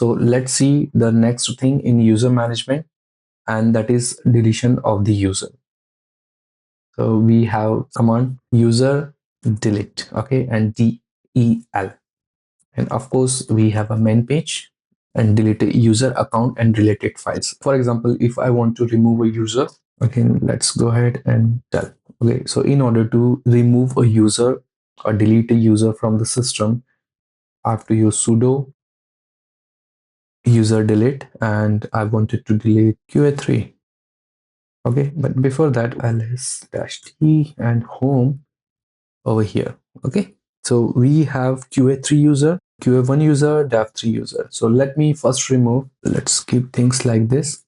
So let's see the next thing in user management, and that is deletion of the user. So we have command user delete, okay, and del. And of course, we have a main page and delete a user account and related files. For example, if I want to remove a user, okay, let's go ahead and tell. Okay, so in order to remove a user or delete a user from the system, I have to use sudo user delete, and I wanted to delete qa3. Okay, but before that, ls -t and home over here. Okay, so we have qa3 user, qa1 user, dev3 user. So let me first remove. Let's keep things like this.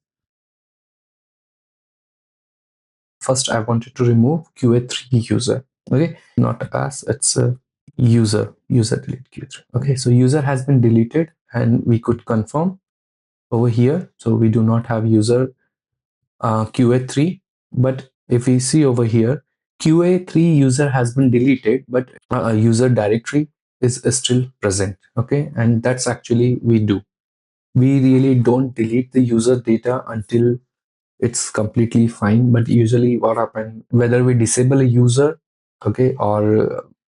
First, I wanted to remove qa3 user. Okay, not as, it's a user delete qa3. Okay, so user has been deleted, and we could confirm over here. So we do not have user qa3, but if we see over here, qa3 user has been deleted, but a user directory is still present. Okay, and that's actually we do. We really don't delete the user data until it's completely fine. But usually what happens, whether we disable a user, okay, or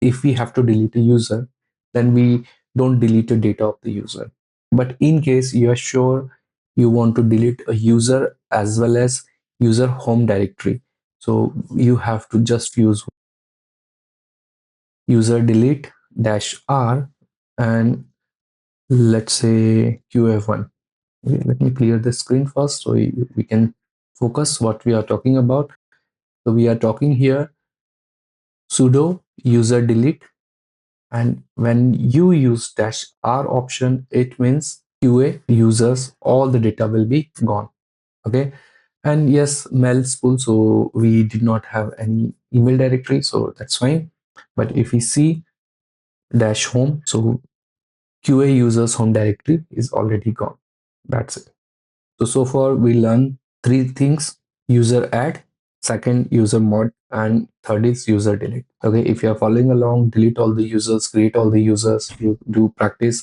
if we have to delete a user, then we don't delete the data of the user. But in case you are sure you want to delete a user as well as user home directory, so you have to just use user delete -r and let's say qf1. Okay, let me clear the screen first so we can focus what we are talking about. So we are talking here sudo user delete, and when you use -r option, it means QA users, all the data will be gone. Okay, and yes, mail spool, so we did not have any email directory, so that's fine. But if we see -home, so QA users home directory is already gone. That's it. So far we learned three things: user add, second user mod, and third is user delete. Okay, if you are following along, delete all the users, create all the users, you do practice.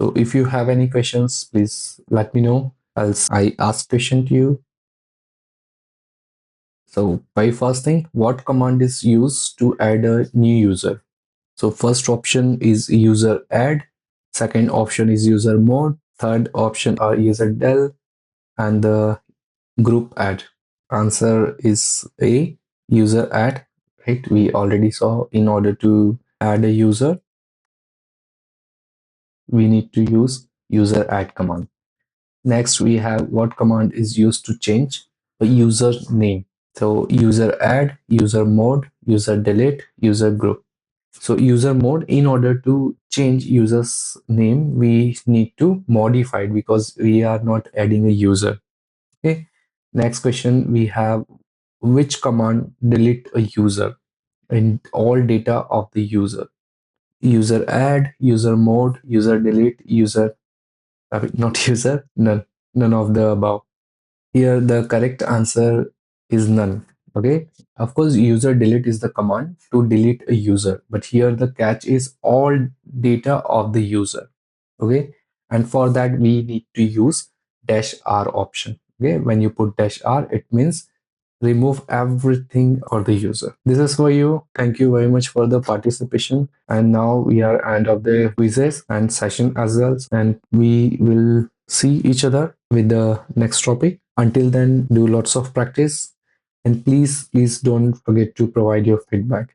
So if you have any questions, please let me know, else I ask question to you. So by first thing, what command is used to add a new user? So first option is user add, second option is user mod, third option are Userdel, and the group add. Answer is A, user add, right? We already saw in order to add a user, we need to use user add command. Next, we have what command is used to change a user name. So user add, user mod, user delete, user group. So user mode, in order to change user's name, we need to modify it because we are not adding a user. Okay. Next question, we have which command delete a user and all data of the user. User add, user mode, user delete, user, not user, none of the above. Here the correct answer is none. Okay, of course user delete is the command to delete a user, but here the catch is all data of the user. Okay, and for that we need to use -r option. Okay, when you put -r, it means remove everything for the user. This is for you. Thank you very much for the participation. And now we are end of the quizzes and session as well. And we will see each other with the next topic. Until then, do lots of practice. And please don't forget to provide your feedback.